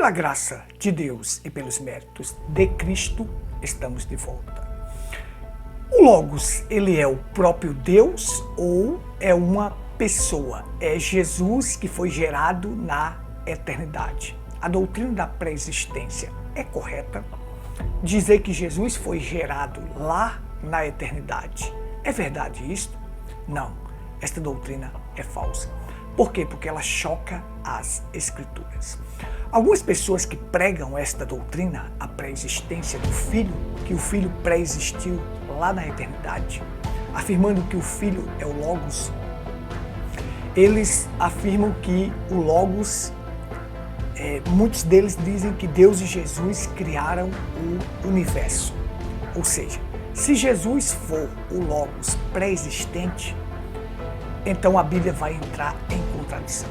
Pela graça de Deus e pelos méritos de Cristo, estamos de volta. O Logos, ele é o próprio Deus ou é uma pessoa? É Jesus que foi gerado na eternidade. A doutrina da pré-existência é correta? Dizer que Jesus foi gerado lá na eternidade, é verdade isto? Não, esta doutrina é falsa. Por quê? Porque ela choca as Escrituras. Algumas pessoas que pregam esta doutrina, a pré-existência do Filho, que o Filho pré-existiu lá na eternidade, afirmando que o Filho é o Logos, eles afirmam que o Logos, muitos deles dizem que Deus e Jesus criaram o universo. Ou seja, se Jesus for o Logos pré-existente, então a Bíblia vai entrar em contradição.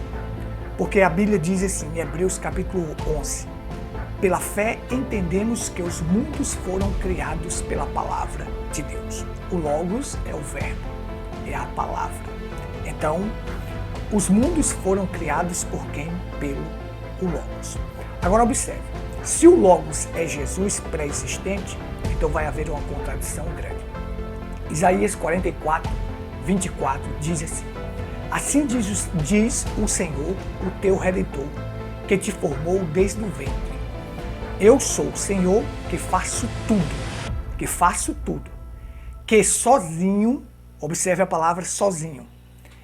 Porque a Bíblia diz assim, em Hebreus capítulo 11, pela fé entendemos que os mundos foram criados pela palavra de Deus. O Logos é o verbo, é a palavra. Então, os mundos foram criados por quem? Pelo Logos. Agora observe, se o Logos é Jesus pré-existente, então vai haver uma contradição grande. Isaías 44, 24 diz assim, assim diz o Senhor, o teu Redentor, que te formou desde o ventre. Eu sou o Senhor que faço tudo, que sozinho, observe a palavra sozinho,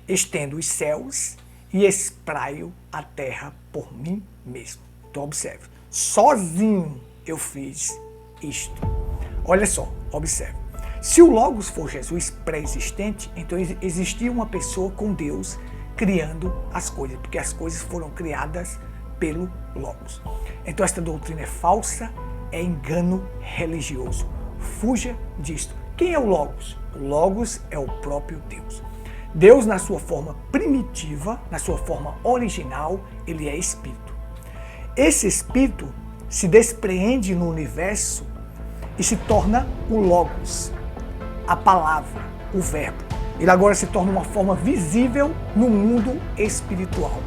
estendo os céus e espraio a terra por mim mesmo. Então observe, sozinho eu fiz isto. Olha só, observe. Se o Logos for Jesus pré-existente, então existia uma pessoa com Deus criando as coisas, porque as coisas foram criadas pelo Logos. Então esta doutrina é falsa, é engano religioso. Fuja disto. Quem é o Logos? O Logos é o próprio Deus. Deus, na sua forma primitiva, na sua forma original, ele é Espírito. Esse Espírito se despreende no universo e se torna o Logos, a palavra, o verbo. Ele agora se torna uma forma visível no mundo espiritual.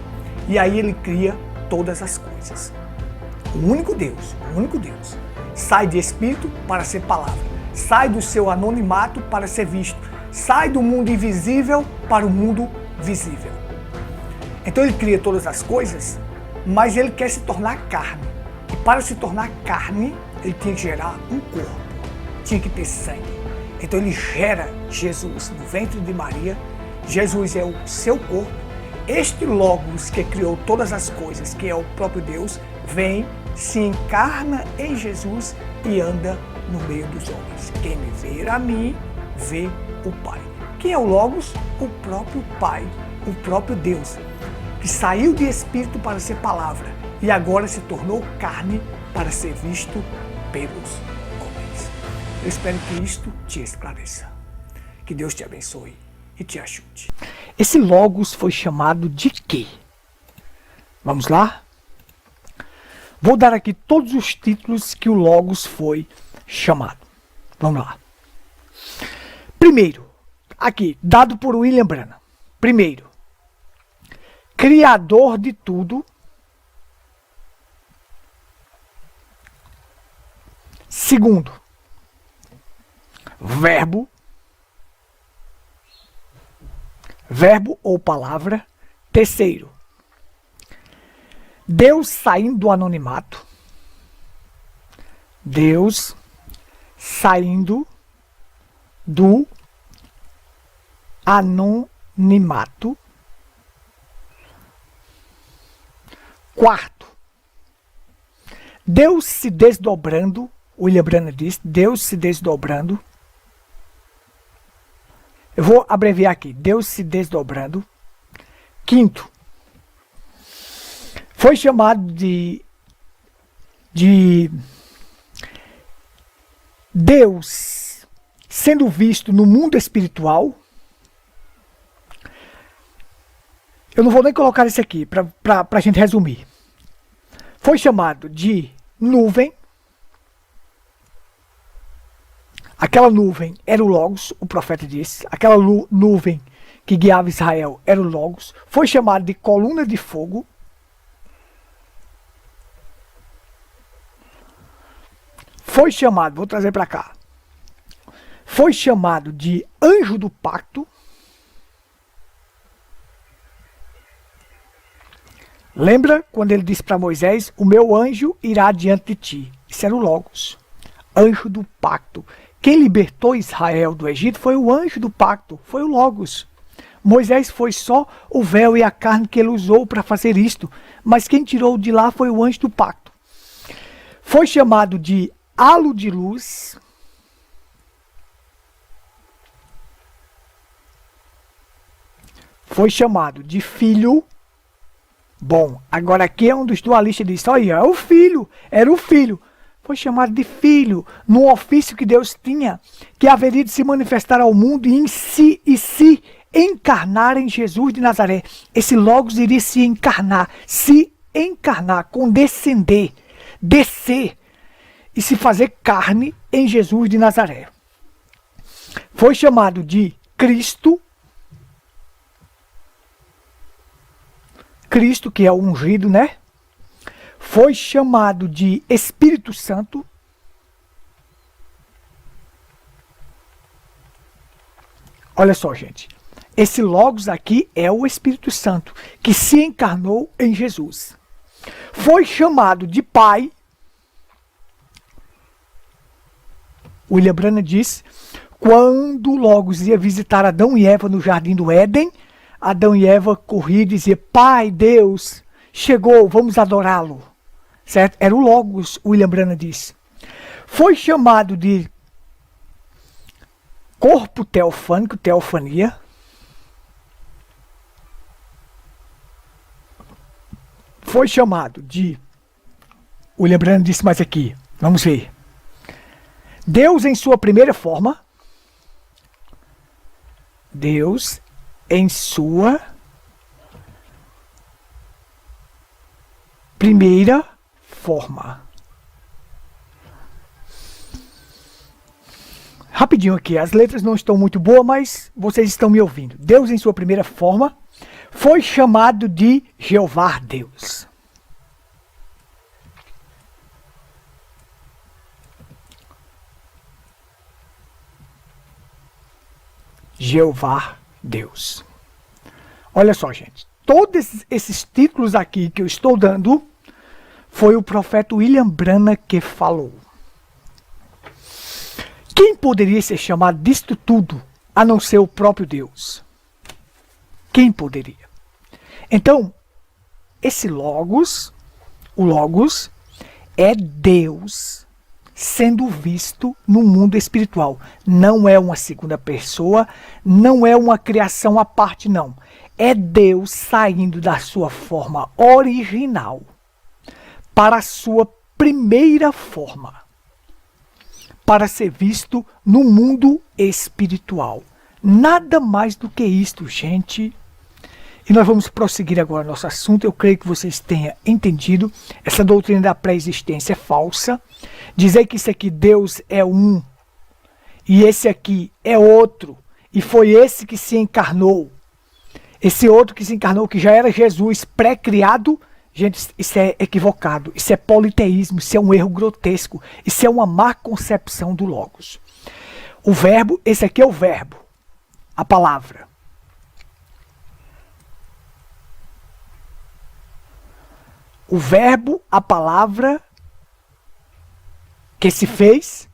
E aí ele cria todas as coisas. O único Deus, sai de Espírito para ser palavra. Sai do seu anonimato para ser visto. Sai do mundo invisível para o mundo visível. Então ele cria todas as coisas, mas ele quer se tornar carne. E para se tornar carne, ele tinha que gerar um corpo. Tinha que ter sangue. Então ele gera Jesus no ventre de Maria. Jesus é o seu corpo. Este Logos que criou todas as coisas, que é o próprio Deus, vem, se encarna em Jesus e anda no meio dos homens. Quem me vê a mim, vê o Pai. Quem é o Logos? O próprio Pai, o próprio Deus, que saiu de Espírito para ser palavra e agora se tornou carne para ser visto pelos homens. Eu espero que isto te esclareça. Que Deus te abençoe e te ajude. Esse Logos foi chamado de quê? Vamos lá? Vou dar aqui todos os títulos que o Logos foi chamado. Vamos lá. Primeiro, aqui, dado por William Branham. Primeiro, Criador de tudo. Segundo, Verbo. Verbo ou palavra. Terceiro, Deus saindo do anonimato. Deus saindo do anonimato. Quarto, Deus se desdobrando. William Branham diz, Deus se desdobrando. Eu vou abreviar aqui, Deus se desdobrando. Quinto, foi chamado de Deus sendo visto no mundo espiritual. Eu não vou nem colocar isso aqui, para a gente resumir. Foi chamado de nuvem. Aquela nuvem era o Logos, o profeta disse. Aquela nuvem que guiava Israel era o Logos. Foi chamado de coluna de fogo. foi chamado, vou trazer para cá, foi chamado de anjo do pacto. Lembra quando ele disse para Moisés, o meu anjo irá diante de ti. Isso era o Logos, anjo do pacto. Quem libertou Israel do Egito foi o anjo do pacto, foi o Logos. Moisés foi só o véu e a carne que ele usou para fazer isto, mas quem tirou de lá foi o anjo do pacto. Foi chamado de halo de luz. Foi chamado de filho. Bom, agora aqui é um dos dualistas diz, olha, é o filho, era o filho. Foi chamado de filho, num ofício que Deus tinha, que haveria de se manifestar ao mundo e se encarnar em Jesus de Nazaré. Esse Logos iria se encarnar, condescender, descer e se fazer carne em Jesus de Nazaré. Foi chamado de Cristo, que é o ungido, né? Foi chamado de Espírito Santo. Olha só, gente. Esse Logos aqui é o Espírito Santo, que se encarnou em Jesus. Foi chamado de Pai. William Branham diz, quando Logos ia visitar Adão e Eva no jardim do Éden, Adão e Eva corriam e diziam, Pai, Deus, chegou, vamos adorá-lo. Certo? Era o Logos, William Branham diz. Foi chamado de corpo teofânico, teofania. Foi chamado de, William Branham disse mais aqui, vamos ver. Deus em sua primeira forma. Deus em sua primeira forma. Rapidinho aqui, as letras não estão muito boas, mas vocês estão me ouvindo. Deus em sua primeira forma foi chamado de Jeová Deus. Jeová Deus. Olha só, gente. Todos esses títulos aqui que eu estou dando foi o profeta William Branham que falou. Quem poderia ser chamado disto tudo a não ser o próprio Deus? Quem poderia? Então, esse Logos, o Logos, é Deus sendo visto no mundo espiritual. Não é uma segunda pessoa, não é uma criação à parte, não. É Deus saindo da sua forma original para a sua primeira forma, para ser visto no mundo espiritual. Nada mais do que isto, gente. E nós vamos prosseguir agora nosso assunto. Eu creio que vocês tenham entendido. Essa doutrina da pré-existência é falsa. Dizer que isso aqui, Deus é um, e esse aqui é outro, e foi esse que se encarnou. Esse outro que se encarnou, que já era Jesus pré-criado, gente, isso é equivocado. Isso é politeísmo, isso é um erro grotesco. Isso é uma má concepção do Logos. O verbo, esse aqui é o verbo, a palavra. O verbo, a palavra que se fez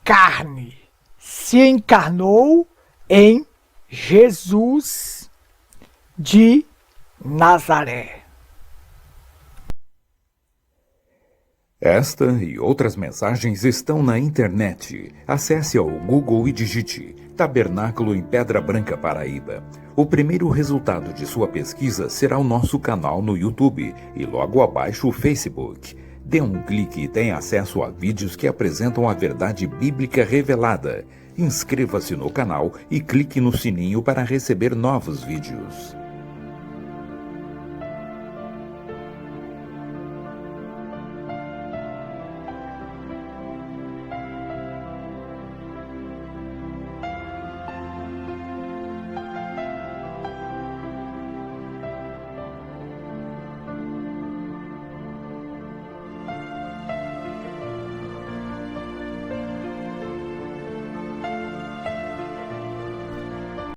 carne, se encarnou em Jesus de Nazaré. Esta e outras mensagens estão na internet. Acesse ao Google e digite Tabernáculo em Pedra Branca, Paraíba. O primeiro resultado de sua pesquisa será o nosso canal no YouTube e logo abaixo o Facebook. Dê um clique e tenha acesso a vídeos que apresentam a verdade bíblica revelada. Inscreva-se no canal e clique no sininho para receber novos vídeos.